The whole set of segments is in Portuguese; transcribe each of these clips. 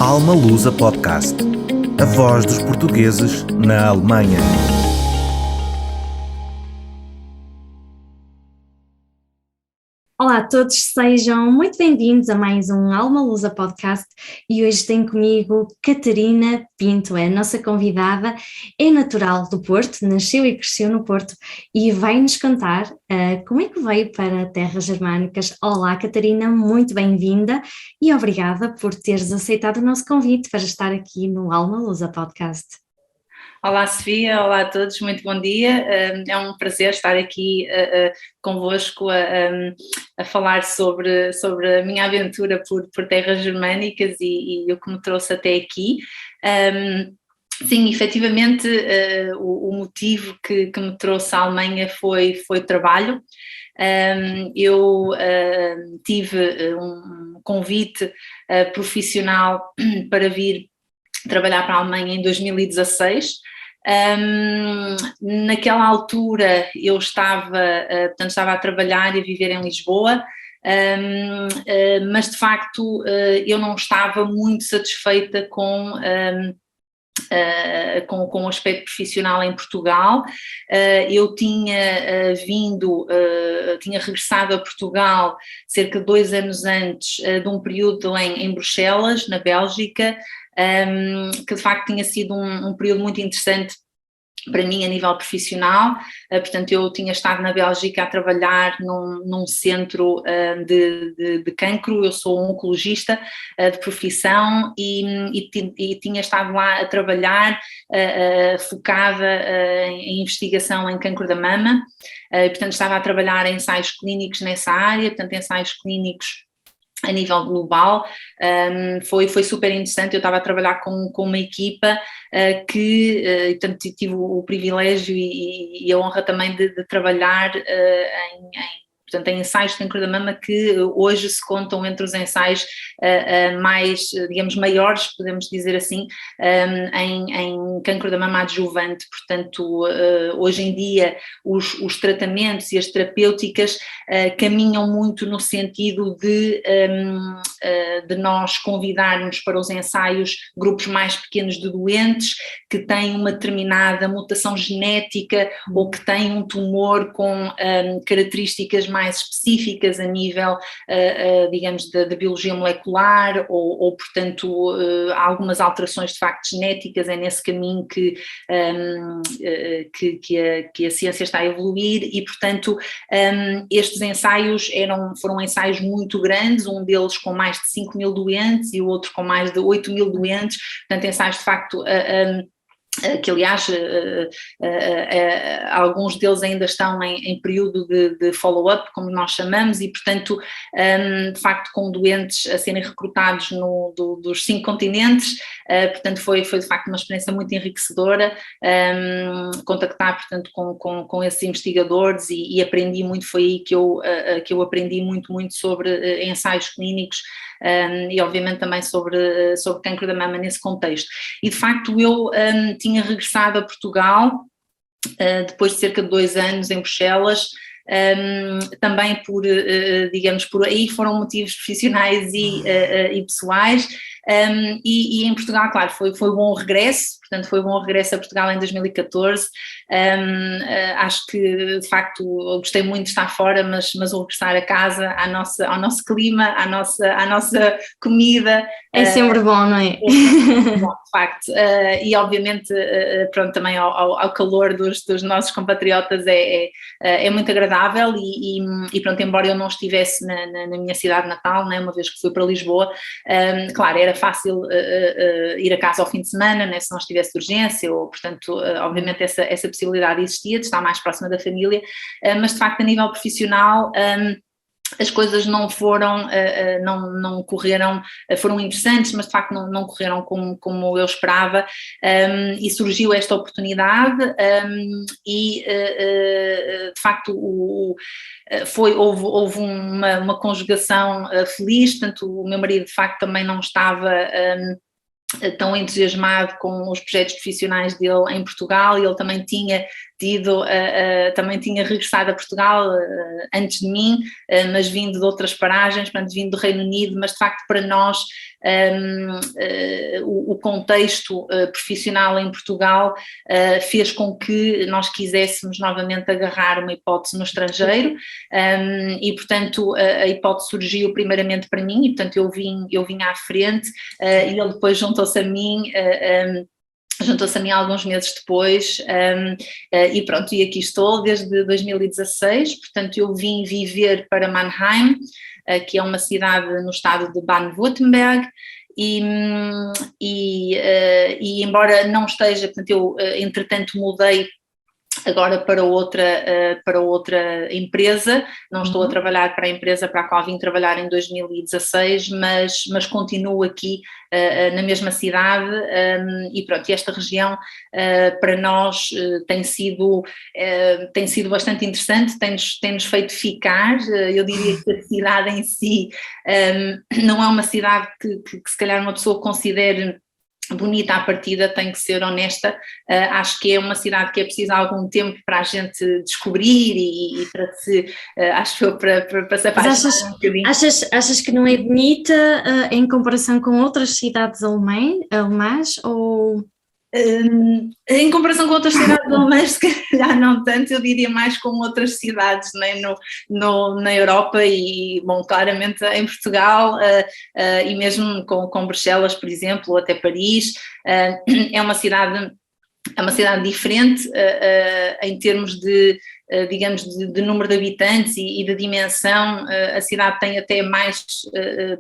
Alma Lusa Podcast. A voz dos portugueses na Alemanha. Olá a todos, sejam muito bem-vindos a mais um Alma Lusa Podcast e hoje tem comigo Catarina Pinto, é a nossa convidada, é natural do Porto, nasceu e cresceu no Porto e vai-nos contar como é que veio para terras germânicas. Olá Catarina, muito bem-vinda e obrigada por teres aceitado o nosso convite para estar aqui no Alma Lusa Podcast. Olá Sofia, olá a todos, muito bom dia, é um prazer estar aqui convosco a falar sobre a minha aventura por terras germânicas e o que me trouxe até aqui. Sim, efetivamente o motivo que me trouxe à Alemanha foi trabalho. Eu tive um convite profissional para vir trabalhar para a Alemanha em 2016. Naquela altura eu estava a trabalhar e a viver em Lisboa, mas de facto eu não estava muito satisfeita com o aspecto profissional em Portugal. Eu tinha tinha regressado a Portugal cerca de 2 anos antes de um período em Bruxelas, na Bélgica, que de facto tinha sido um período muito interessante para mim a nível profissional. Portanto eu tinha estado na Bélgica a trabalhar num centro de cancro. Eu sou oncologista de profissão e tinha estado lá a trabalhar focada em investigação em cancro da mama. Portanto estava a trabalhar em ensaios clínicos nessa área, portanto ensaios clínicos a nível global. Foi super interessante. Eu estava a trabalhar com uma equipa portanto tive o privilégio e a honra também de trabalhar em ensaios de cancro da mama que hoje se contam entre os ensaios mais, digamos, maiores, podemos dizer assim, em cancro da mama adjuvante. Portanto, hoje em dia os tratamentos e as terapêuticas caminham muito no sentido de nós convidarmos para os ensaios grupos mais pequenos de doentes que têm uma determinada mutação genética ou que têm um tumor com características mais específicas a nível, digamos, da biologia molecular ou portanto, algumas alterações de facto genéticas. É nesse caminho que a ciência está a evoluir e, portanto, estes ensaios foram ensaios muito grandes, um deles com mais de 5.000 doentes e o outro com mais de 8.000 doentes, portanto, ensaios de facto que aliás alguns deles ainda estão em período de follow-up, como nós chamamos, e portanto de facto com doentes a serem recrutados dos 5 continentes. Portanto foi de facto uma experiência muito enriquecedora contactar portanto com esses investigadores e aprendi muito. Foi aí que eu aprendi muito sobre ensaios clínicos e obviamente também sobre cancro da mama nesse contexto. E de facto eu tinha regressado a Portugal depois de cerca de 2 anos em Bruxelas, também digamos, por aí foram motivos profissionais e pessoais. E em Portugal, claro, foi bom o regresso. Portanto, foi bom o regresso a Portugal em 2014. Acho que, de facto, eu gostei muito de estar fora, mas o regressar a casa, ao nosso clima, à nossa comida. É sempre bom, não é? Bom, de facto. E, obviamente, pronto, também ao calor dos nossos compatriotas é muito agradável e pronto, embora eu não estivesse na minha cidade natal, né, uma vez que fui para Lisboa, claro, era fácil ir a casa ao fim de semana, né, se não estivesse de urgência, ou portanto, obviamente essa possibilidade existia de estar mais próxima da família, mas de facto a nível profissional as coisas não correram, foram interessantes, mas de facto não correram como eu esperava, e surgiu esta oportunidade e de facto houve uma conjugação feliz. Portanto, o meu marido de facto também não estava tão entusiasmado com os projetos profissionais dele em Portugal, e ele também tinha também tinha regressado a Portugal antes de mim, mas vindo de outras paragens, portanto, vindo do Reino Unido, mas de facto para nós o contexto profissional em Portugal fez com que nós quiséssemos novamente agarrar uma hipótese no estrangeiro, e portanto a hipótese surgiu primeiramente para mim, e portanto eu vim à frente, e ele depois juntou-se a mim alguns meses depois, e pronto, e aqui estou desde 2016, portanto eu vim viver para Mannheim, que é uma cidade no estado de Baden-Württemberg, e embora não esteja, portanto eu entretanto mudei agora para outra empresa, não estou a trabalhar para a empresa para a qual vim trabalhar em 2016, mas continuo aqui na mesma cidade, e pronto, e esta região para nós tem sido bastante interessante, tem-nos feito ficar. Eu diria que a cidade em si não é uma cidade que se calhar uma pessoa considere bonita à partida, tenho que ser honesta, acho que é uma cidade que é preciso algum tempo para a gente descobrir e para se, acho eu, para se apaixonar um bocadinho. Achas que não é bonita em comparação com outras cidades alemãs, ou... Em comparação com outras cidades alemãs, se calhar não tanto, eu diria mais com outras cidades, né, na Europa e, bom, claramente em Portugal, e mesmo com Bruxelas, por exemplo, ou até Paris. É uma cidade diferente em termos de, digamos, de número de habitantes e de dimensão. A cidade tem até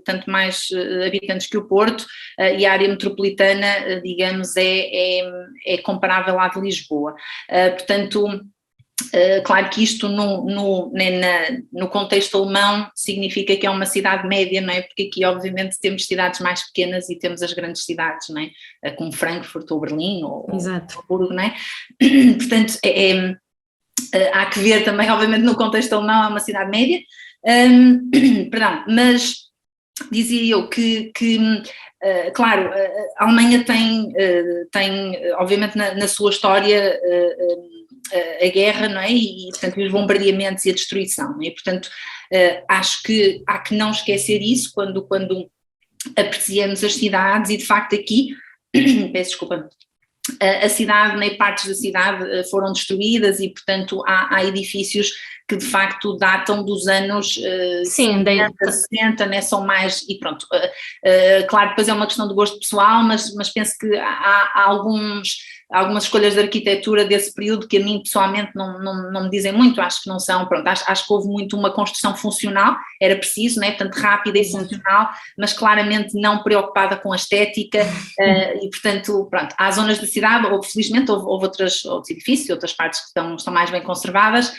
tanto mais habitantes que o Porto, e a área metropolitana, digamos, é comparável à de Lisboa. Portanto, claro que isto no contexto alemão significa que é uma cidade média, não é? Porque aqui obviamente temos cidades mais pequenas e temos as grandes cidades, não é? Como Frankfurt ou Berlim ou Hamburgo, não é? Portanto, há que ver também, obviamente no contexto alemão é uma cidade média, perdão, mas dizia eu que claro, a Alemanha tem obviamente na sua história a guerra, não é? E portanto os bombardeamentos e a destruição, não é? E, portanto acho que há que não esquecer isso quando apreciamos as cidades, e de facto aqui, peço desculpa, a cidade, nem partes da cidade foram destruídas, e portanto há edifícios que de facto datam dos anos 50, 60, né, são mais, e pronto, claro, depois é uma questão de gosto pessoal, mas penso que há algumas escolhas de arquitetura desse período que a mim pessoalmente não me dizem muito, acho que não são, pronto, acho que houve muito uma construção funcional, era preciso, né, portanto rápida e funcional, mas claramente não preocupada com a estética, e portanto, pronto, há zonas da cidade, ou felizmente houve outros edifícios, outras partes que estão mais bem conservadas,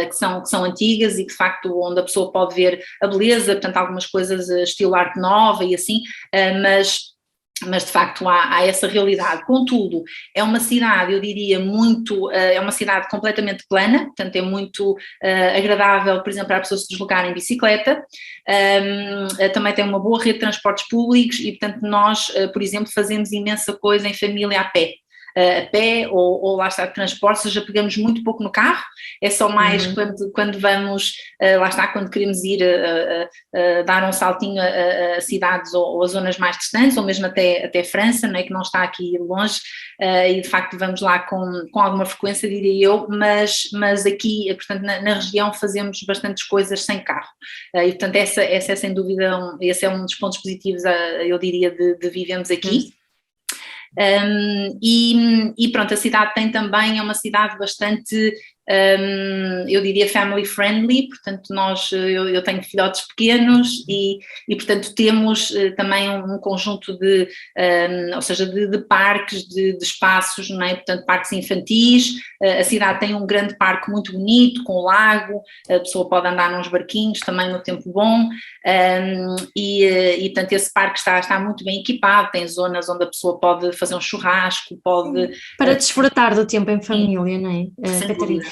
que são antigas e que de facto onde a pessoa pode ver a beleza, portanto algumas coisas estilo arte nova e assim, mas de facto há essa realidade. Contudo, é uma cidade, eu diria, é uma cidade completamente plana, portanto é muito agradável, por exemplo, para a pessoa se deslocar em bicicleta, também tem uma boa rede de transportes públicos e, portanto, nós, por exemplo, fazemos imensa coisa em família a pé ou lá está, transporte, ou seja, pegamos muito pouco no carro, é só mais quando vamos, lá está, quando queremos ir dar um saltinho a cidades ou a zonas mais distantes, ou mesmo até França, não é, que não está aqui longe, e de facto vamos lá com alguma frequência, diria eu, mas aqui, portanto, na região fazemos bastantes coisas sem carro, e portanto essa é sem dúvida, esse é um dos pontos positivos, eu diria, de vivemos aqui. E pronto, a cidade também, é uma cidade bastante, eu diria, family friendly, portanto eu tenho filhotes pequenos e portanto temos também um conjunto ou seja, de parques, de espaços, não é? Portanto parques infantis, a cidade tem um grande parque muito bonito, com lago, a pessoa pode andar nos barquinhos também no tempo bom, e portanto esse parque está muito bem equipado, tem zonas onde a pessoa pode fazer um churrasco, pode... Para desfrutar do tempo em família, não é, Catarina?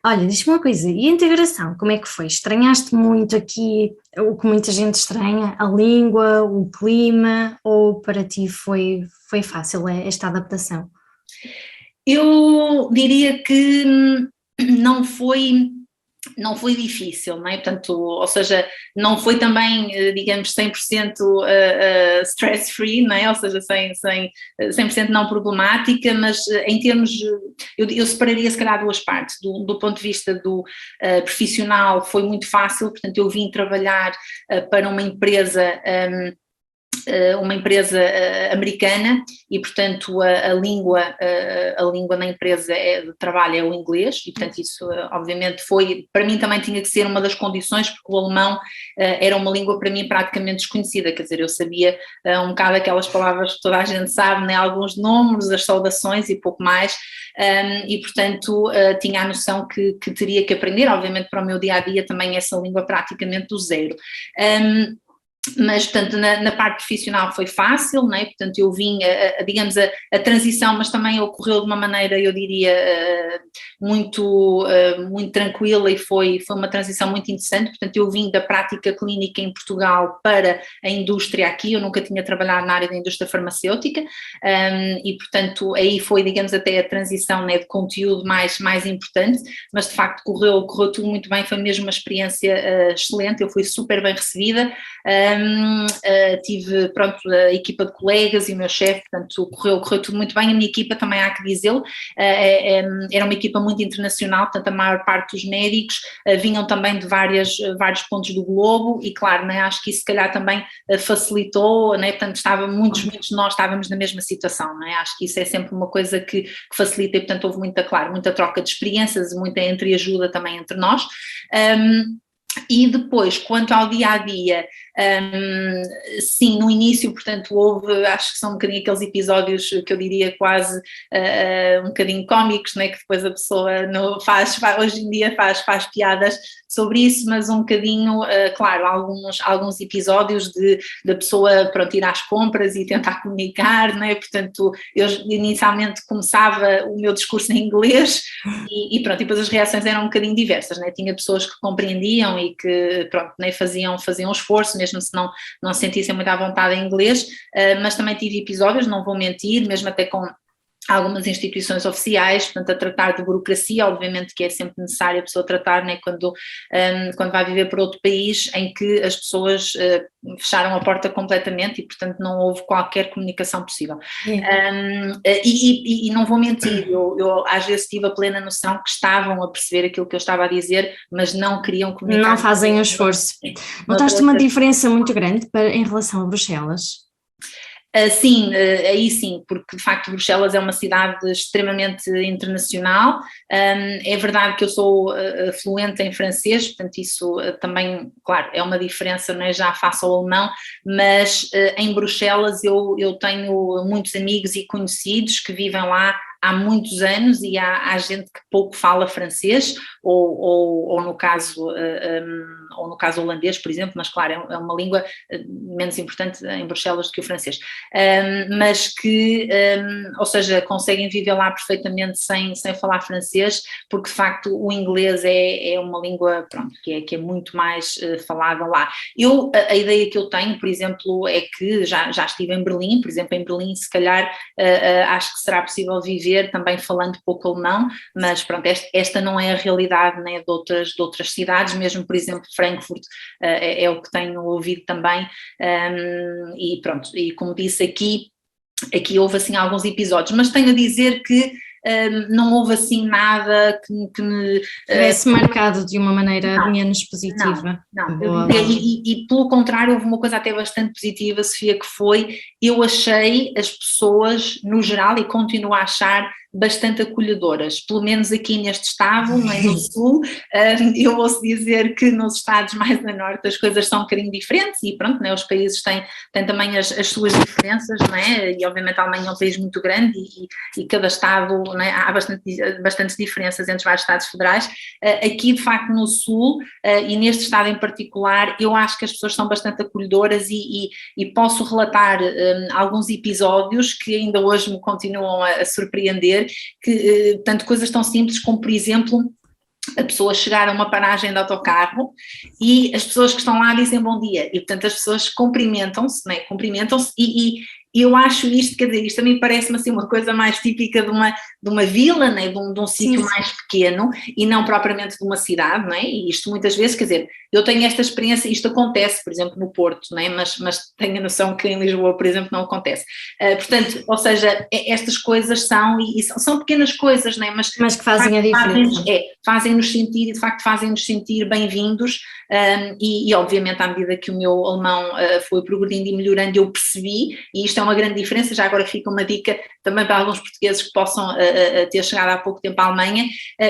Olha, diz-me uma coisa, e a integração, como é que foi? Estranhaste muito aqui o que muita gente estranha, a língua, o clima, ou para ti foi fácil esta adaptação? Eu diria que não foi difícil, não é? Portanto, ou seja, não foi também, digamos, 100% stress-free, não é? Ou seja, 100% não problemática, mas em termos, eu separaria se calhar duas partes. Do ponto de vista do profissional foi muito fácil, portanto eu vim trabalhar para uma empresa americana e, portanto, a língua na empresa de trabalho é o inglês e, portanto, isso obviamente para mim também tinha que ser uma das condições, porque o alemão era uma língua para mim praticamente desconhecida, quer dizer, eu sabia um bocado aquelas palavras que toda a gente sabe, né, alguns números, as saudações e pouco mais, e, portanto, tinha a noção que teria que aprender, obviamente para o meu dia-a-dia também essa língua praticamente do zero. Mas, portanto, na parte profissional foi fácil, não é? Portanto, eu vim, digamos, a transição, mas também ocorreu de uma maneira, eu diria, muito tranquila e foi uma transição muito interessante. Portanto, eu vim da prática clínica em Portugal para a indústria aqui, eu nunca tinha trabalhado na área da indústria farmacêutica e, portanto, aí foi, digamos, até a transição, né, de conteúdo mais importante, mas de facto correu tudo muito bem, foi mesmo uma experiência excelente, eu fui super bem recebida. Tive, pronto, a equipa de colegas e o meu chefe, portanto, correu tudo muito bem. A minha equipa também há que dizê-lo, era uma equipa muito internacional, portanto, a maior parte dos médicos vinham também de vários pontos do globo e, claro, né, acho que isso se calhar também facilitou, né, portanto, muitos de nós estávamos na mesma situação, né, acho que isso é sempre uma coisa que facilita e, portanto, houve muita troca de experiências, muita entreajuda também entre nós. E depois, quanto ao dia-a-dia, sim, no início, portanto, acho que são um bocadinho aqueles episódios que eu diria quase um bocadinho cómicos, né, que depois a pessoa hoje em dia faz piadas sobre isso, mas um bocadinho, claro, alguns episódios da pessoa, pronto, ir às compras e tentar comunicar, né, portanto, eu inicialmente começava o meu discurso em inglês e pronto, e depois as reações eram um bocadinho diversas, né, tinha pessoas que compreendiam e que, pronto, né, faziam esforço, mesmo se não se sentissem muito à vontade em inglês, mas também tive episódios, não vou mentir, mesmo até com algumas instituições oficiais, portanto, a tratar de burocracia, obviamente que é sempre necessário a pessoa tratar, né, quando vai viver para outro país, em que as pessoas fecharam a porta completamente e, portanto, não houve qualquer comunicação possível. E não vou mentir, eu às vezes tive a plena noção que estavam a perceber aquilo que eu estava a dizer, mas não queriam comunicar. Não fazem o esforço. Notaste uma diferença muito grande em relação a Bruxelas? Sim, aí sim, porque de facto Bruxelas é uma cidade extremamente internacional. É verdade que eu sou fluente em francês, portanto isso também, claro, é uma diferença, não é, já face ao alemão, mas em Bruxelas eu tenho muitos amigos e conhecidos que vivem lá há muitos anos e há gente que pouco fala francês ou no caso holandês, por exemplo, mas claro, é uma língua menos importante em Bruxelas do que o francês, mas que, ou seja, conseguem viver lá perfeitamente sem falar francês, porque de facto o inglês é uma língua, pronto, que é muito mais falada lá. A ideia que eu tenho, por exemplo, é que já estive em Berlim, por exemplo, em Berlim se calhar acho que será possível viver também falando pouco alemão, mas pronto, esta não é a realidade, né, de outras cidades, mesmo por exemplo Frankfurt é o que tenho ouvido também, e pronto, e como disse aqui houve assim alguns episódios, mas tenho a dizer que não houve assim nada que me tivesse marcado de uma maneira menos positiva. Não. E pelo contrário houve uma coisa até bastante positiva, Sofia, que foi, eu achei as pessoas no geral, e continuo a achar, bastante acolhedoras, pelo menos aqui neste estado, não é, no sul. Eu ouço dizer que nos estados mais a norte as coisas são um bocadinho diferentes e pronto, né, os países têm também as suas diferenças, não é, e obviamente a Alemanha é um país muito grande e cada estado, não é, há bastantes diferenças entre vários estados federais. Aqui de facto no sul e neste estado em particular eu acho que as pessoas são bastante acolhedoras e posso relatar alguns episódios que ainda hoje me continuam a surpreender, que tanto coisas tão simples como, por exemplo, a pessoa chegar a uma paragem de autocarro e as pessoas que estão lá dizem bom dia e, portanto, as pessoas cumprimentam-se, né? Cumprimentam-se e eu acho isto, quer dizer, isto também parece-me assim uma coisa mais típica de uma vila, né, de um sítio mais pequeno e não propriamente de uma cidade, né, e isto muitas vezes, quer dizer, eu tenho esta experiência, isto acontece, por exemplo, no Porto, né, mas tenho a noção que em Lisboa, por exemplo, não acontece. Portanto, ou seja, estas coisas são pequenas coisas, né, mas que fazem a diferença. Fazem-nos sentir, de facto fazem-nos sentir bem-vindos, e obviamente à medida que o meu alemão foi progredindo e melhorando, eu percebi, e isto é uma grande diferença, já agora fica uma dica também para alguns portugueses que possam ter chegado há pouco tempo à Alemanha,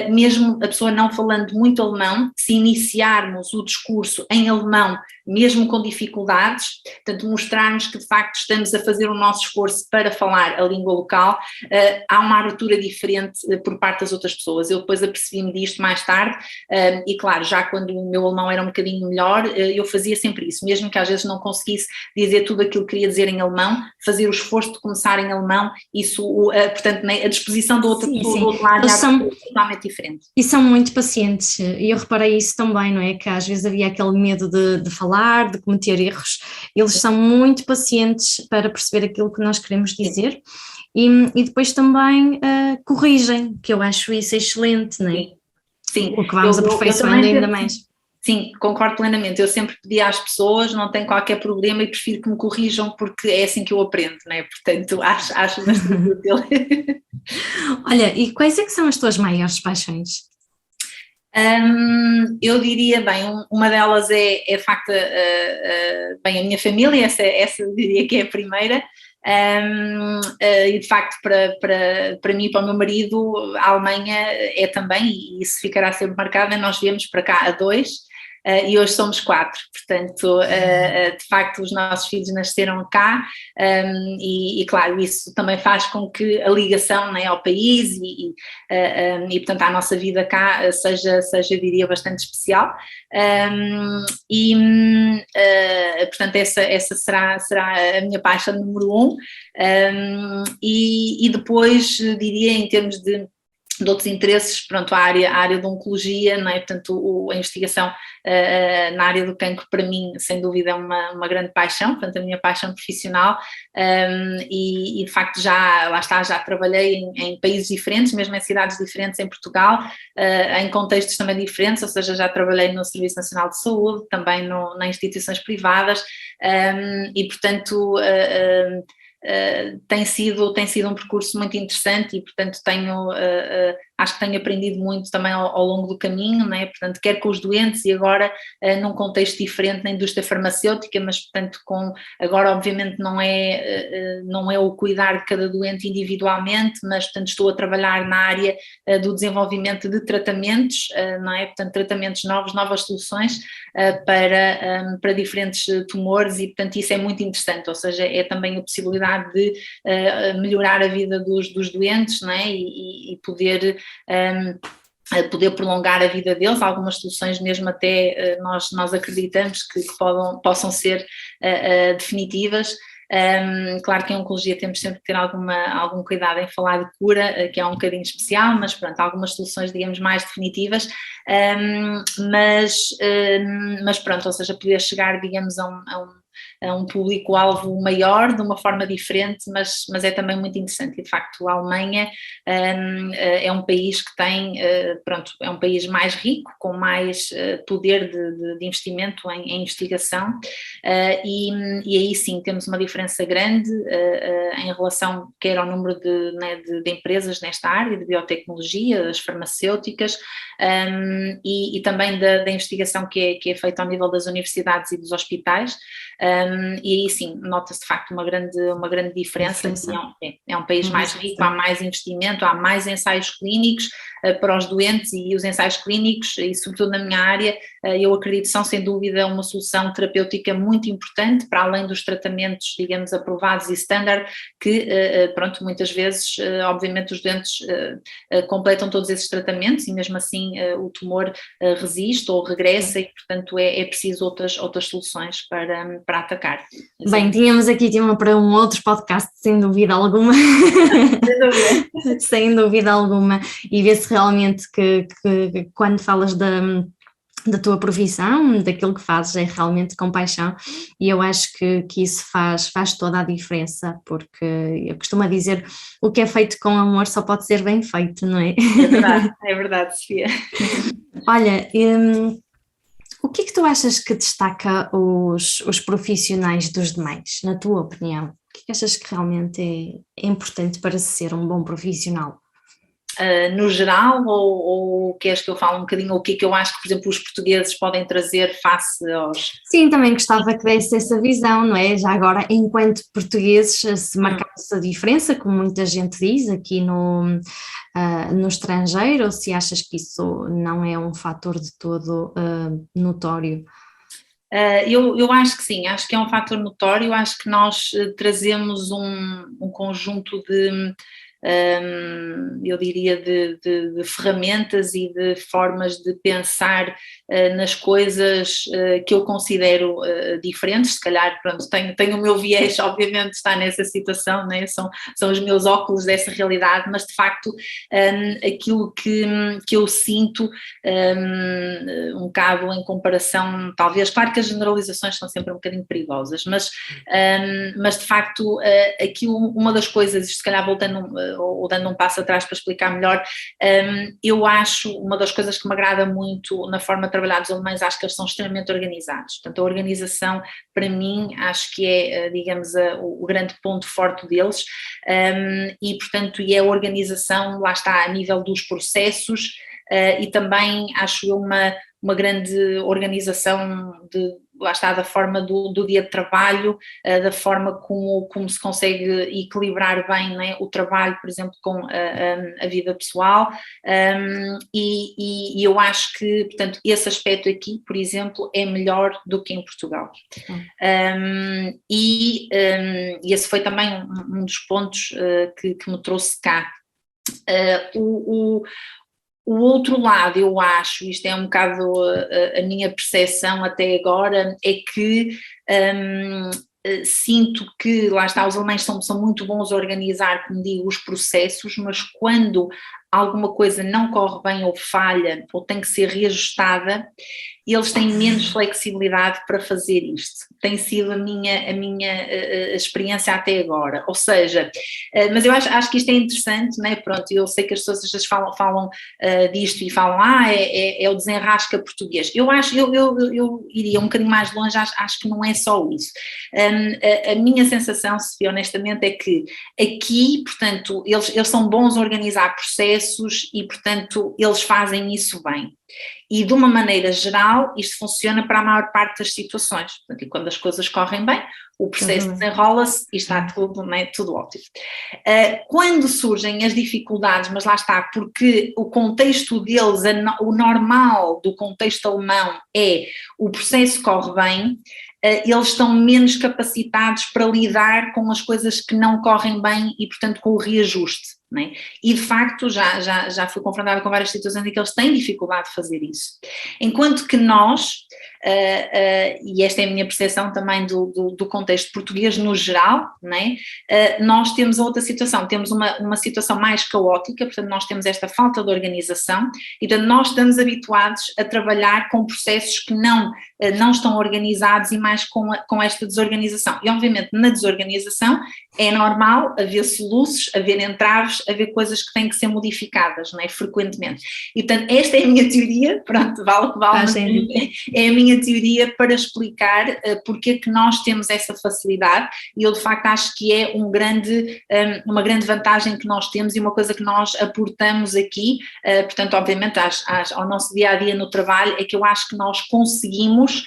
mesmo a pessoa não falando muito alemão, se iniciarmos o discurso em alemão, mesmo com dificuldades, portanto mostrarmos que de facto estamos a fazer o nosso esforço para falar a língua local, há uma abertura diferente por parte das outras pessoas. Eu depois apercebi-me disto mais tarde, e claro, já quando o meu alemão era um bocadinho melhor, eu fazia sempre isso, mesmo que às vezes não conseguisse dizer tudo aquilo que queria dizer em alemão, fazer o esforço de começar em alemão, isso, portanto, a disposição do outro, do outro lado é totalmente diferente. E são muito pacientes, e eu reparei isso também, não é? Que às vezes havia aquele medo de falar, de cometer erros. Eles são muito pacientes para perceber aquilo que nós queremos dizer e depois também corrigem, que eu acho isso excelente, não é? Sim. O que vamos aperfeiçoando ainda mais. Sim, concordo plenamente. Eu sempre pedi às pessoas, não tenho qualquer problema e prefiro que me corrijam porque é assim que eu aprendo, não é? Portanto, acho bastante útil. Olha, e quais é que são as tuas maiores paixões? Eu diria, bem, uma delas é de facto, bem, a minha família, essa eu diria que é a primeira, e de facto para mim e para o meu marido a Alemanha é também, e isso ficará sempre marcado, nós viemos para cá a 2, e hoje somos 4, portanto, de facto os nossos filhos nasceram cá, e claro, isso também faz com que a ligação, né, ao país e portanto à nossa vida cá seja eu diria bastante especial, portanto essa será a minha paixão número 1, e depois diria em termos de outros interesses, pronto, a área de oncologia, não é? Portanto, a investigação na área do cancro para mim, sem dúvida, é uma grande paixão, portanto, a minha paixão profissional, e de facto já trabalhei em países diferentes, mesmo em cidades diferentes em Portugal, em contextos também diferentes, ou seja, já trabalhei no Serviço Nacional de Saúde, também em instituições privadas, e portanto tem sido um percurso muito interessante e portanto acho que tenho aprendido muito também ao longo do caminho, não é? Portanto, quer com os doentes e agora num contexto diferente na indústria farmacêutica, mas portanto agora obviamente não é o cuidar de cada doente individualmente, mas portanto estou a trabalhar na área do desenvolvimento de tratamentos, não é? Portanto, tratamentos novos, novas soluções para diferentes tumores e portanto isso é muito interessante, ou seja, é também a possibilidade de melhorar a vida dos doentes, não é? E poder prolongar a vida deles, algumas soluções mesmo até nós acreditamos que possam ser definitivas. Claro que em oncologia temos sempre que ter algum cuidado em falar de cura, que é um bocadinho especial, mas pronto, algumas soluções digamos mais definitivas, mas pronto, ou seja, poder chegar digamos a um público-alvo maior, de uma forma diferente, mas é também muito interessante e de facto a Alemanha é um país que tem, é um país mais rico, com mais poder de investimento em investigação, e aí sim temos uma diferença grande em relação quer ao número de empresas nesta área de biotecnologia, das farmacêuticas, e também da investigação que é feita ao nível das universidades e dos hospitais, e aí sim, nota-se de facto uma grande diferença. É um país mais rico, há mais investimento, há mais ensaios clínicos para os doentes e os ensaios clínicos, e sobretudo na minha área, eu acredito são sem dúvida uma solução terapêutica muito importante, para além dos tratamentos, digamos, aprovados e standard, que pronto, muitas vezes, obviamente os doentes completam todos esses tratamentos e mesmo assim o tumor resiste ou regressa e portanto é preciso outras soluções para atacar. Bem, tínhamos aqui tema para um outro podcast, sem dúvida alguma. Sem dúvida. Sem dúvida alguma, e vê-se realmente que quando falas da tua profissão, daquilo que fazes, é realmente com paixão, e eu acho que isso faz toda a diferença, porque eu costumo dizer, o que é feito com amor só pode ser bem feito, não é? É verdade, Sofia. Olha, o que é que tu achas que destaca os profissionais dos demais, na tua opinião? O que é que achas que realmente é importante para ser um bom profissional? No geral, ou queres que eu fale um bocadinho o que é que eu acho que, por exemplo, os portugueses podem trazer face aos... Sim, também gostava que desse essa visão, não é? Já agora, enquanto portugueses, se marcasse a diferença, como muita gente diz aqui no estrangeiro, ou se achas que isso não é um fator de todo notório? Eu acho que sim, acho que é um fator notório, acho que nós trazemos um conjunto de... eu diria de ferramentas e de formas de pensar nas coisas que eu considero diferentes, se calhar, pronto, tenho o meu viés, obviamente está nessa situação, né? São os meus óculos dessa realidade, mas de facto aquilo que eu sinto um bocado em comparação, talvez, claro que as generalizações são sempre um bocadinho perigosas, mas de facto aquilo, uma das coisas, se calhar voltando ou dando um passo atrás para explicar melhor, eu acho, uma das coisas que me agrada muito na forma de trabalhar dos alemães, acho que eles são extremamente organizados, portanto a organização para mim acho que é, digamos, o grande ponto forte deles, e portanto é a organização, lá está, a nível dos processos, e também acho eu uma grande organização lá está, da forma do dia de trabalho, da forma como se consegue equilibrar bem, não é, o trabalho, por exemplo, com a vida pessoal, e eu acho que, portanto, esse aspecto aqui, por exemplo, é melhor do que em Portugal. E esse foi também um dos pontos que me trouxe cá. O outro lado, eu acho, isto é um bocado a minha percepção até agora, é que sinto que, lá está, os alemães são muito bons a organizar, como digo, os processos, mas quando alguma coisa não corre bem ou falha, ou tem que ser reajustada, eles têm menos flexibilidade para fazer isto. Tem sido a minha experiência até agora. Ou seja, mas eu acho que isto é interessante, né? Pronto, eu sei que as pessoas às vezes falam disto e falam, é o desenrasca português. Eu iria um bocadinho mais longe, acho que não é só isso. A minha sensação, Sofia, honestamente, é que aqui, portanto, eles são bons a organizar processos e, portanto, eles fazem isso bem. E de uma maneira geral isto funciona para a maior parte das situações, portanto, e quando as coisas correm bem, o processo desenrola-se e está tudo, né, tudo ótimo. Quando surgem as dificuldades, mas lá está, porque o contexto deles, o normal do contexto alemão é o processo corre bem, eles estão menos capacitados para lidar com as coisas que não correm bem e, portanto, com o reajuste. Né? E de facto já fui confrontada com várias situações em que eles têm dificuldade de fazer isso, enquanto que nós, e esta é a minha percepção também do contexto português no geral, né? Nós temos outra situação, temos uma situação mais caótica, portanto nós temos esta falta de organização e portanto nós estamos habituados a trabalhar com processos que não estão organizados e mais com esta desorganização, e obviamente na desorganização é normal haver soluços, haver entraves, haver coisas que têm que ser modificadas, não é? Frequentemente. E portanto esta é a minha teoria, pronto, vale o que vale, é a minha teoria para explicar porque é que nós temos essa facilidade, e eu de facto acho que é uma grande vantagem que nós temos e uma coisa que nós aportamos aqui, portanto obviamente ao nosso dia-a-dia no trabalho, é que eu acho que nós conseguimos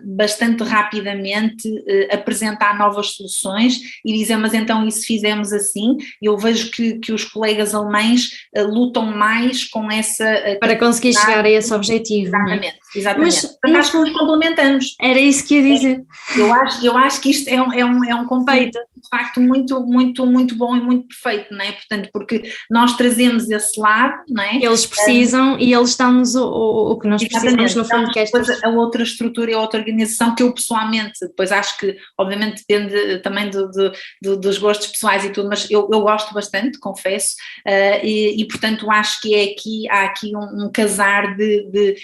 bastante rapidamente apresentar novas soluções e dizer, mas então e se fizermos assim? Eu vejo que os colegas alemães lutam mais com essa... para conseguir chegar a esse objetivo. Exatamente, exatamente. Mas acho que nos complementamos. Era isso que ia dizer. Eu acho que isto é um conceito de facto muito, muito, muito bom e muito perfeito, não é? Portanto, porque nós trazemos esse lado, não é? Eles precisam e eles dão-nos o que nós precisamos, no fundo, que é a outra estrutura estrutura e outra organização, que eu pessoalmente, depois acho que obviamente depende também dos gostos pessoais e tudo, mas eu gosto bastante, confesso, e portanto acho que há aqui um casar de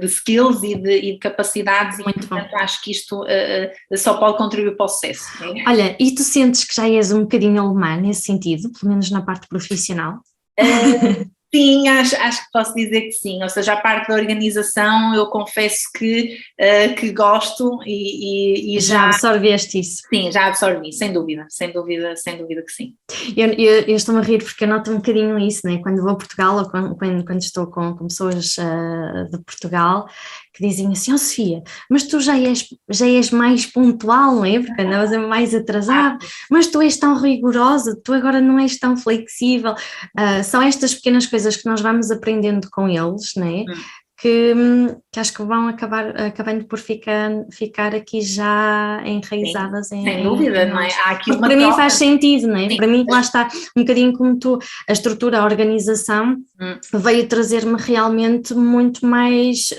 skills e de capacidades, Muito e portanto bom. acho que isto só pode contribuir para o sucesso. Olha, e tu sentes que já és um bocadinho alemã nesse sentido, pelo menos na parte profissional? Sim, acho que posso dizer que sim, ou seja, a parte da organização eu confesso que gosto e Já absorveste isso? sim, já absorvi, sem dúvida que sim. Eu estou-me a rir porque eu noto um bocadinho isso, né? Quando vou a Portugal ou quando estou com pessoas de Portugal que dizem assim, oh Sofia, mas tu já és mais pontual, não é? Porque andavas mais atrasado, mas tu és tão rigorosa, tu agora não és tão flexível. São estas pequenas coisas que nós vamos aprendendo com eles, não é? Que acho que vão acabando por ficar aqui já enraizadas. Sem dúvida, não é? Há aqui uma para mim troca. faz sentido, não é? Sim. Para mim lá está um bocadinho como tu, a estrutura, a organização veio trazer-me realmente muito mais,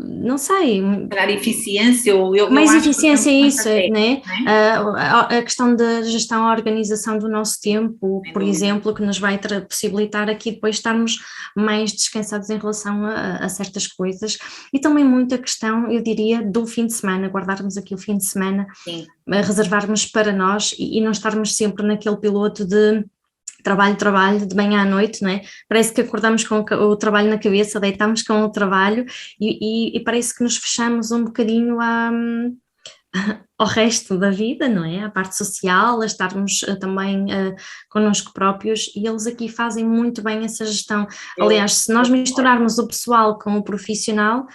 não sei, Dar eficiência, ou eu mais acho que eficiência é isso, até, né? não é? A questão da gestão, a organização do nosso tempo, Sem por dúvida. exemplo, que nos vai possibilitar aqui depois estarmos mais descansados em relação a certas coisas, e também muita questão, eu diria, do fim de semana, guardarmos aqui o fim de semana, Sim. reservarmos para nós e não estarmos sempre naquele piloto de trabalho, de manhã à noite, não é? Parece que acordamos com o trabalho na cabeça, deitamos com o trabalho e parece que nos fechamos um bocadinho ao resto da vida, não é? A parte social, a estarmos também connosco próprios, e eles aqui fazem muito bem essa gestão. Aliás, se nós misturarmos o pessoal com o profissional,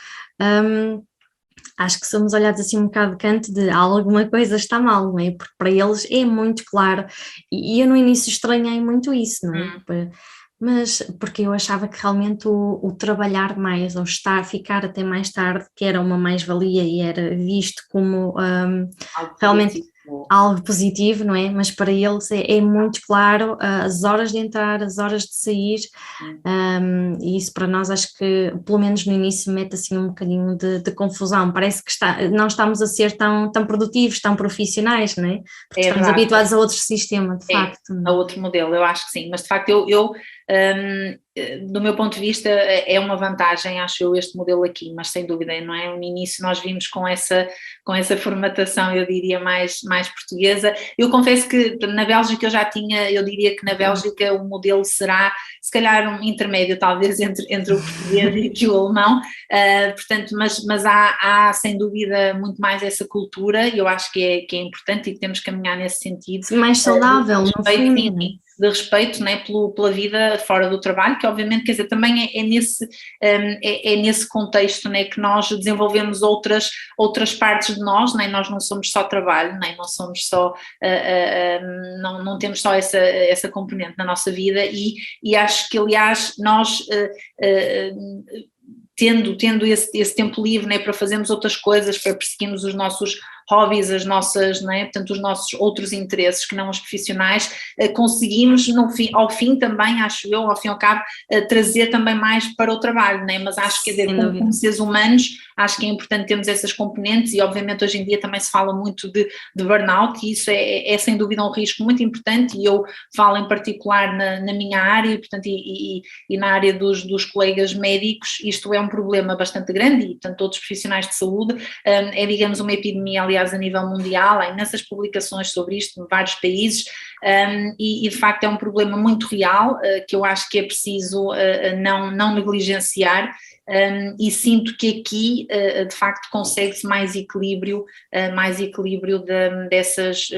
acho que somos olhados assim um bocado de canto de alguma coisa está mal, não é? Porque para eles é muito claro, e eu no início estranhei muito isso, não é? Mas porque eu achava que realmente o trabalhar mais, ou ficar até mais tarde, que era uma mais-valia e era visto como realmente algo positivo, não é? Mas para eles é muito claro as horas de entrar, as horas de sair, e isso para nós acho que, pelo menos no início, mete assim um bocadinho de confusão. Parece que não estamos a ser tão produtivos, tão profissionais, não é? Porque estamos habituados a outro sistema, de facto. A outro modelo, eu acho que sim, mas de facto eu do meu ponto de vista é uma vantagem, acho eu, este modelo aqui, mas sem dúvida, não é? No início nós vimos com essa formatação, eu diria, mais portuguesa. Eu confesso que na Bélgica eu diria que na Bélgica o modelo será, se calhar, um intermédio, talvez, entre o português e o alemão, portanto, mas há sem dúvida muito mais essa cultura, e eu acho que é importante e que temos que caminhar nesse sentido. Mais saudável, no fundo. Sim, de respeito, né, pela vida fora do trabalho, que obviamente, quer dizer, também é nesse contexto, né, que nós desenvolvemos outras partes de nós, né, nós não somos só trabalho, né, não somos só, não temos só essa componente na nossa vida, e acho que, aliás, nós tendo esse tempo livre, né, para fazermos outras coisas, para perseguirmos os nossos hobbies, as nossas, não é? Portanto, os nossos outros interesses que não os profissionais, conseguimos ao fim também, acho eu, ao fim e ao cabo, trazer também mais para o trabalho, não é? Mas acho que, como seres humanos, acho que é importante termos essas componentes, e obviamente hoje em dia também se fala muito de burnout, e isso é sem dúvida um risco muito importante, e eu falo em particular na minha área, portanto, e na área dos colegas médicos, isto é um problema bastante grande, e portanto todos os profissionais de saúde, é, digamos, uma epidemia, aliás, a nível mundial, há imensas publicações sobre isto em vários países, e de facto é um problema muito real, que eu acho que é preciso não negligenciar, e sinto que aqui de facto consegue-se mais equilíbrio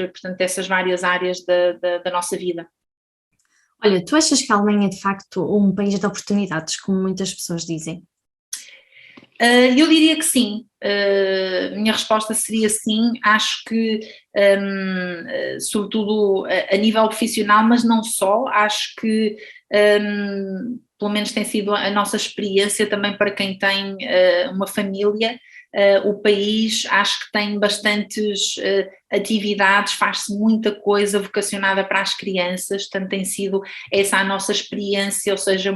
portanto, dessas várias áreas da nossa vida. Olha, tu achas que a Alemanha é de facto um país de oportunidades, como muitas pessoas dizem? Eu diria que sim, minha resposta seria sim, acho que sobretudo a nível profissional, mas não só, acho que pelo menos tem sido a nossa experiência também para quem tem uma família, o país acho que tem bastantes atividades, faz-se muita coisa vocacionada para as crianças, portanto tem sido essa a nossa experiência, ou seja,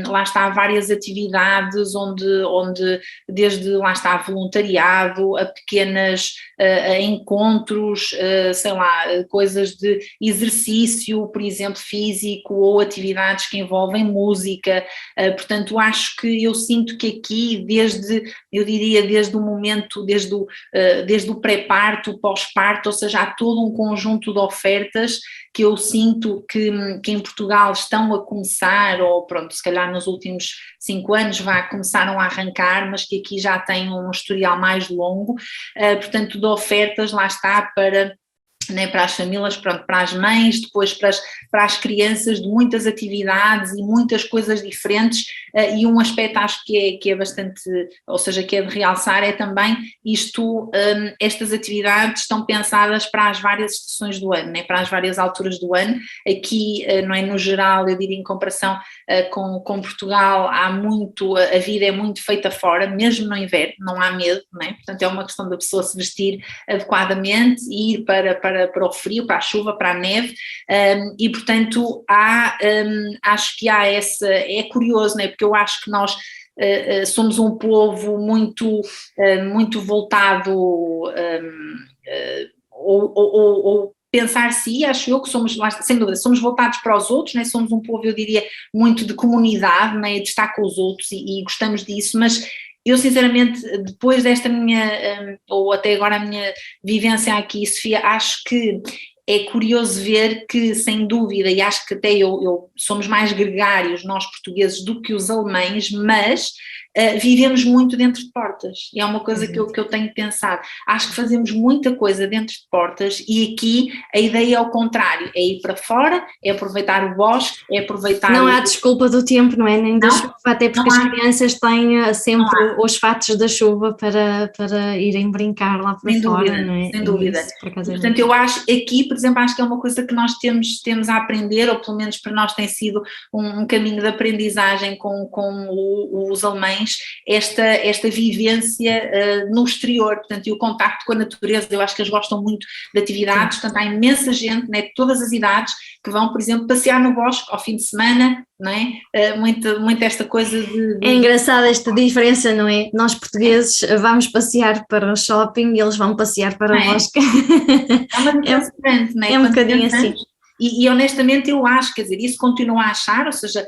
lá está, várias atividades onde desde lá está voluntariado, a pequenas a encontros, sei lá, coisas de exercício, por exemplo, físico, ou atividades que envolvem música, portanto acho que eu sinto que aqui eu diria desde o momento, desde o pré-parto, o pós-parto, ou seja, há todo um conjunto de ofertas que eu sinto que em Portugal estão a começar, ou pronto, se calhar nos últimos 5 anos começaram a arrancar, mas que aqui já têm um historial mais longo, portanto de ofertas, lá está, para as famílias, pronto, para as mães, depois para as crianças, de muitas atividades e muitas coisas diferentes, e um aspecto acho que é bastante, ou seja, que é de realçar, é também estas atividades estão pensadas para as várias estações do ano, né, para as várias alturas do ano, aqui, não é, no geral, eu diria em comparação com Portugal, a vida é muito feita fora, mesmo no inverno, não há medo, né, portanto é uma questão da pessoa se vestir adequadamente e ir para o frio, para a chuva, para a neve, e portanto acho que há é curioso, né, porque eu acho que nós somos um povo muito voltado, ou pensar-se, acho eu que somos, sem dúvida, somos voltados para os outros, né? Somos um povo, eu diria, muito de comunidade, né? De estar com os outros e gostamos disso, mas eu sinceramente, depois desta minha, ou até agora a minha vivência aqui, Sofia, acho que é curioso ver que, sem dúvida, e acho que até somos mais gregários, nós portugueses, do que os alemães, mas vivemos muito dentro de portas, e é uma coisa que eu tenho pensado, acho que fazemos muita coisa dentro de portas, e aqui a ideia é ao contrário, é ir para fora, é aproveitar o bosque, é aproveitar... Não há desculpa do tempo, não é? Nem da chuva, até porque as crianças têm sempre os fatos da chuva para irem brincar lá para fora, não é? Sem dúvida. Isso, por acaso, portanto, eu acho, aqui, por exemplo, acho que é uma coisa que nós temos a aprender, ou pelo menos para nós tem sido um caminho de aprendizagem com os alemães, esta vivência no exterior, portanto, e o contacto com a natureza. Eu acho que eles gostam muito de atividades, portanto, há imensa gente, né, de todas as idades, que vão, por exemplo, passear no bosque ao fim de semana, não é? Muito esta coisa de... É engraçada esta diferença, não é? Nós portugueses vamos passear para o shopping e eles vão passear para o bosque. É uma diferença grande, não é? É um bocadinho assim. E honestamente eu acho, quer dizer, isso continuo a achar, ou seja,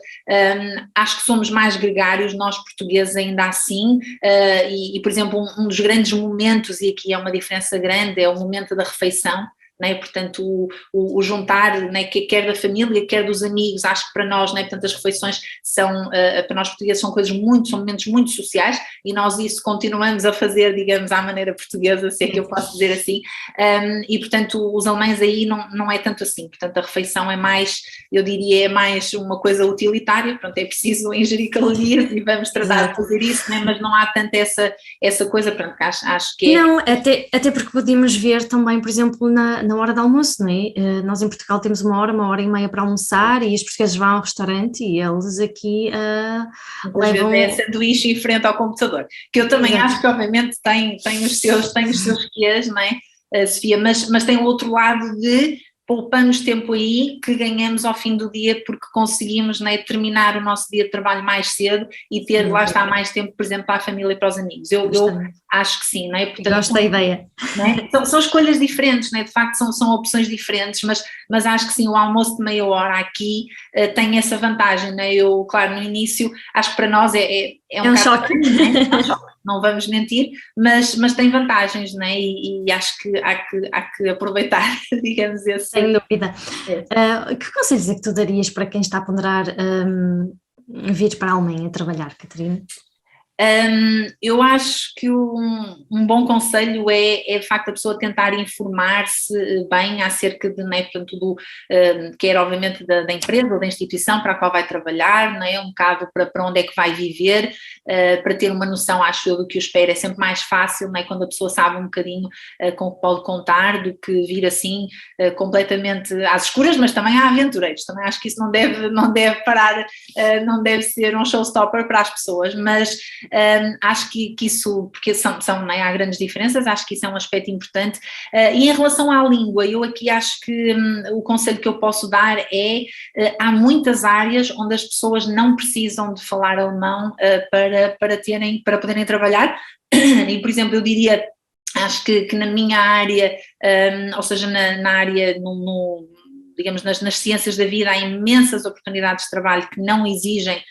acho que somos mais gregários, nós portugueses ainda assim, e por exemplo um dos grandes momentos, e aqui é uma diferença grande, é o momento da refeição, né? Portanto o juntar, né, quer da família, quer dos amigos, acho que para nós, né, portanto as refeições são, para nós portugueses são são momentos muito sociais, e nós isso continuamos a fazer, digamos, à maneira portuguesa, se é que eu posso dizer assim, e portanto os alemães aí não é tanto assim, portanto a refeição é mais, eu diria, é mais uma coisa utilitária, portanto é preciso ingerir calorias e vamos tratar de fazer isso, né? Mas não há tanto essa coisa, portanto acho que é... Não, até porque podíamos ver também, por exemplo, na hora de almoço, não é? Nós em Portugal temos 1 hora e meia para almoçar, e os portugueses vão ao restaurante e eles aqui levam... É sanduíche em frente ao computador, que eu também acho que obviamente tem os seus quês, não é, Sofia, mas tem o outro lado de poupamos tempo aí que ganhamos ao fim do dia porque conseguimos, né, terminar o nosso dia de trabalho mais cedo e ter, lá está, mais tempo, por exemplo, para a família e para os amigos. Eu acho que sim, não é? Portanto, gosto da ideia. Não é? São escolhas diferentes, não é? De facto são opções diferentes, mas acho que sim, o almoço de meia hora aqui tem essa vantagem, não é? Eu, claro, no início, acho que para nós é um choque. É um choque. Não vamos mentir, mas tem vantagens, não é? E acho que há que aproveitar, digamos assim. Sem dúvida. Que conselhos é que tu darias para quem está a ponderar vir para a Alemanha trabalhar, Catarina? Eu acho que um bom conselho é de facto a pessoa tentar informar-se bem acerca de, né, portanto, quer obviamente da empresa ou da instituição para a qual vai trabalhar, né, um bocado para onde é que vai viver, para ter uma noção, acho eu, do que o espera. É sempre mais fácil, né, quando a pessoa sabe um bocadinho com o que pode contar, do que vir assim completamente às escuras, mas também há aventureiros, também acho que isso não deve parar, não deve ser um showstopper para as pessoas, mas Acho que isso, porque não é, há grandes diferenças, acho que isso é um aspecto importante. E em relação à língua, eu aqui acho que o conselho que eu posso dar é, há muitas áreas onde as pessoas não precisam de falar alemão para poderem trabalhar, e por exemplo eu diria, acho que na minha área, ou seja, na área, digamos, nas ciências da vida, há imensas oportunidades de trabalho que não exigem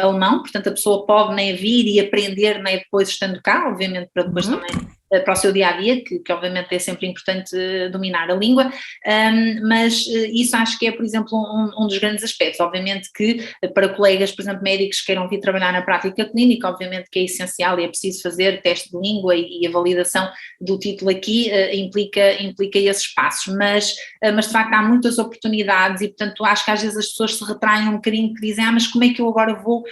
alemão, portanto a pessoa pode vir e aprender depois estando cá, obviamente para depois também para o seu dia-a-dia, que obviamente é sempre importante dominar a língua, mas isso acho que é, por exemplo, um dos grandes aspectos. Obviamente que para colegas, por exemplo, médicos que queiram vir trabalhar na prática clínica, obviamente que é essencial e é preciso fazer teste de língua e a validação do título aqui implica esses passos, mas de facto há muitas oportunidades e portanto acho que às vezes as pessoas se retraem um bocadinho, que dizem, mas como é que eu agora vou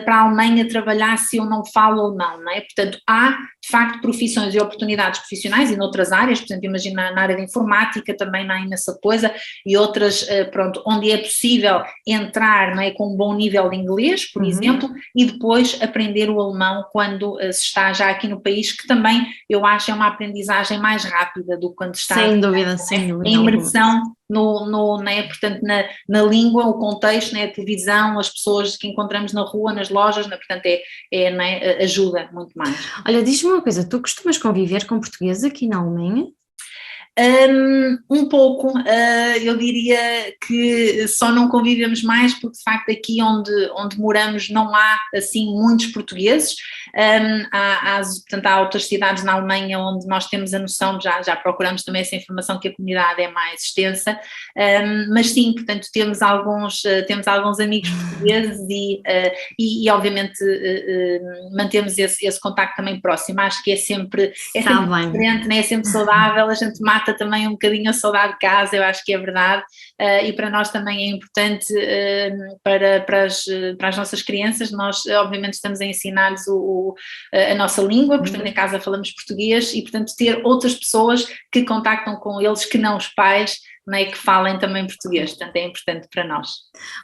para a Alemanha trabalhar se eu não falo ou não é? Portanto há de facto profissões e oportunidades profissionais e noutras áreas, por exemplo, imagina na área de informática também não há imensa coisa e outras, pronto, onde é possível entrar com um bom nível de inglês, por exemplo, e depois aprender o alemão quando se está já aqui no país, que também eu acho é uma aprendizagem mais rápida do que quando está sem dúvida, em imersão portanto, na língua, o contexto, a televisão, as pessoas que encontramos na rua, nas lojas, portanto ajuda muito mais. Olha, diz-me uma coisa, tu costumas conviver com portugueses aqui na Alemanha? Um pouco, eu diria que só não convivemos mais porque de facto aqui onde moramos não há assim muitos portugueses, portanto há outras cidades na Alemanha onde nós temos a noção, já procuramos também essa informação que a comunidade é mais extensa, mas sim, portanto temos alguns amigos portugueses e obviamente mantemos esse contacto também próximo, acho que é sempre diferente, é sempre saudável, a gente mata também um bocadinho a saudade de casa, eu acho que é verdade, e para nós também é importante para as nossas crianças, nós obviamente estamos a ensinar-lhes a nossa língua, portanto em casa falamos português e portanto ter outras pessoas que contactam com eles que não os pais, que falem também português, portanto é importante para nós.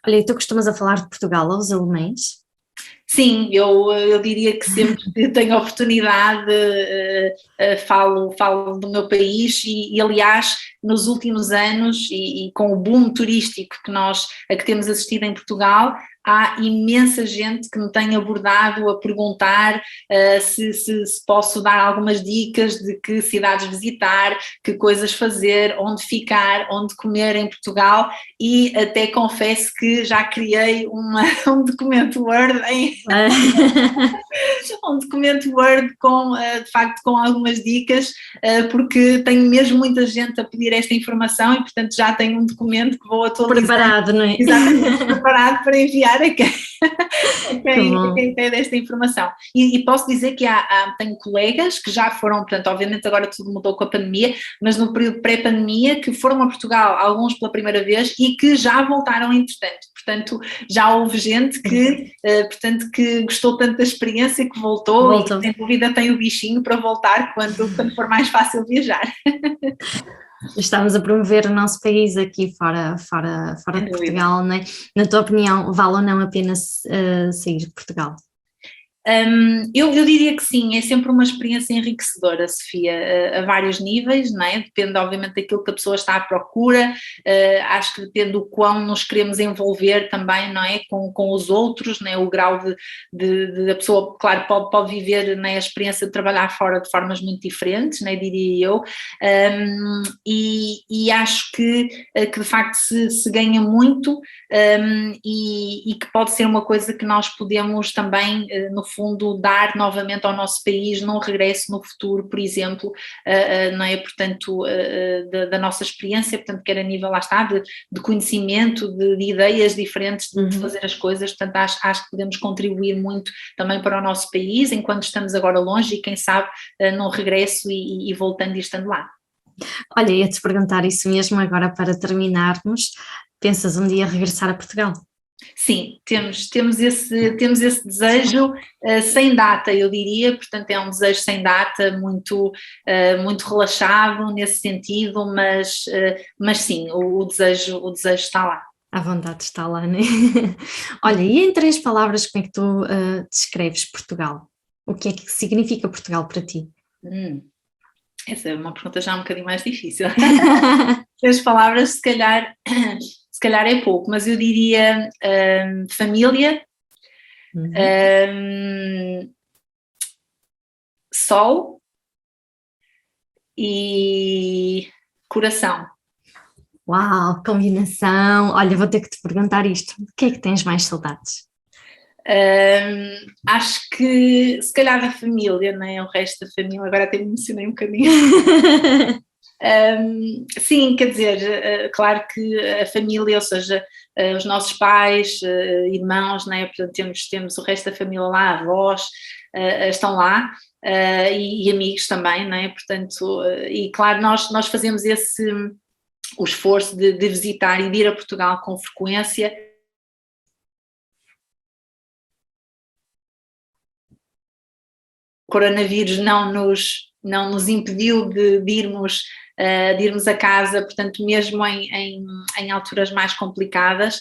Olha, e tu costumas a falar de Portugal aos alemães? Sim, eu diria que sempre que tenho oportunidade falo do meu país e aliás nos últimos anos e com o boom turístico a que temos assistido em Portugal, há imensa gente que me tem abordado a perguntar se posso dar algumas dicas de que cidades visitar, que coisas fazer, onde ficar, onde comer em Portugal e até confesso que já criei um documento Word um documento Word de facto com algumas dicas, porque tenho mesmo muita gente a pedir esta informação e portanto já tenho um documento que vou atualizar. Preparado, não é? Exatamente, preparado para enviar a quem tem desta informação. E posso dizer que tenho colegas que já foram, portanto obviamente agora tudo mudou com a pandemia, mas no período pré-pandemia que foram a Portugal, alguns pela primeira vez e que já voltaram entretanto. Portanto, já houve gente que gostou tanto da experiência que voltou. E sem dúvida tem o bichinho para voltar quando for mais fácil viajar. Estamos a promover o nosso país aqui fora de Portugal, não é? Na tua opinião, vale ou não a pena sair de Portugal? Eu diria que sim, é sempre uma experiência enriquecedora, Sofia, a vários níveis, não é? Depende obviamente daquilo que a pessoa está à procura, acho que depende do quão nos queremos envolver também, não é? Com os outros, não é? O grau de a pessoa, claro, pode viver, não é? A experiência de trabalhar fora de formas muito diferentes, não é? Diria eu, e acho que de facto se ganha muito e que pode ser uma coisa que nós podemos também, no fundo, dar novamente ao nosso país num regresso no futuro, por exemplo, não é? Portanto, da nossa experiência, portanto, quer a nível, lá está, de conhecimento, de ideias diferentes de fazer as coisas, portanto, acho que podemos contribuir muito também para o nosso país, enquanto estamos agora longe e quem sabe num regresso e voltando e estando lá. Olha, ia-te perguntar isso mesmo agora para terminarmos, pensas um dia regressar a Portugal? Sim, temos esse desejo sem data, eu diria, portanto é um desejo sem data, muito relaxado nesse sentido, mas sim, o desejo está lá. À vontade está lá, né? Olha, e em 3 palavras, como é que tu descreves Portugal? O que é que significa Portugal para ti? Essa é uma pergunta já um bocadinho mais difícil. 3 palavras, se calhar é pouco, mas eu diria família, sol e coração. Uau, combinação! Olha, vou ter que te perguntar isto. O que é que tens mais saudades? Acho que se calhar da família, não é? O resto da família, agora até me emocionei um bocadinho. Sim, quer dizer, claro que a família, ou seja, os nossos pais, irmãos, não é? Portanto, temos o resto da família lá, avós, estão lá, e amigos também, não é? Portanto, e claro, nós fazemos o esforço de visitar e de ir a Portugal com frequência. O coronavírus não nos impediu de irmos a casa, portanto, mesmo em alturas mais complicadas.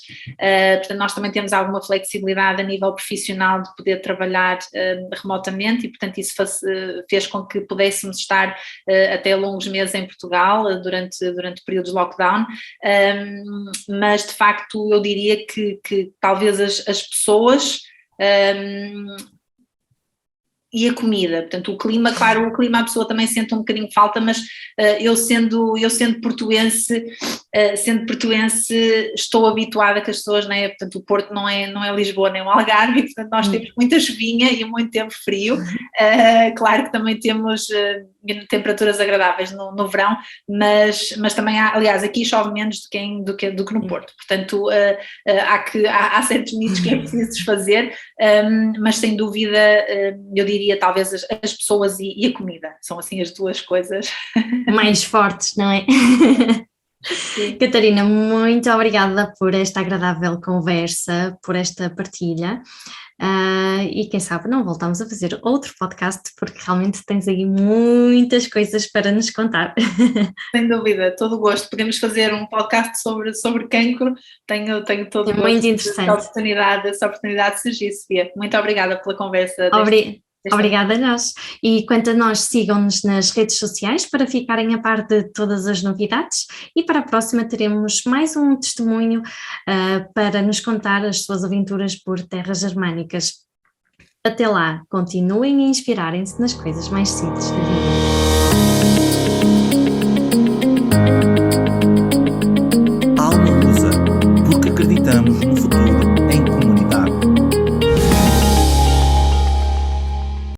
Portanto, nós também temos alguma flexibilidade a nível profissional de poder trabalhar remotamente e, portanto, isso fez com que pudéssemos estar até longos meses em Portugal durante períodos de lockdown, mas de facto eu diria que talvez as pessoas e a comida, portanto o clima, claro, o clima a pessoa também sente um bocadinho de falta, mas eu sendo portuense, estou habituada que as pessoas, não é? Portanto o Porto não é Lisboa nem o Algarve, e, portanto nós temos muita chuvinha e muito tempo frio, claro que também temos temperaturas agradáveis no verão, mas também aliás, aqui chove menos do que no Porto, portanto há certos mitos que é preciso desfazer, mas sem dúvida eu diria talvez as pessoas e a comida, são assim as 2 coisas mais fortes, não é? Sim. Catarina, muito obrigada por esta agradável conversa, por esta partilha, e quem sabe não voltamos a fazer outro podcast, porque realmente tens aí muitas coisas para nos contar. Sem dúvida, todo o gosto, podemos fazer um podcast sobre cancro, tenho todo o gosto. Muito interessante. Essa oportunidade surgiu, Sofia. Muito obrigada pela conversa. Obrigada a nós. E quanto a nós, sigam-nos nas redes sociais para ficarem a par de todas as novidades, e para a próxima teremos mais um testemunho para nos contar as suas aventuras por terras germânicas. Até lá, continuem a inspirarem-se nas coisas mais simples da vida. Alma Lusa, porque acreditamos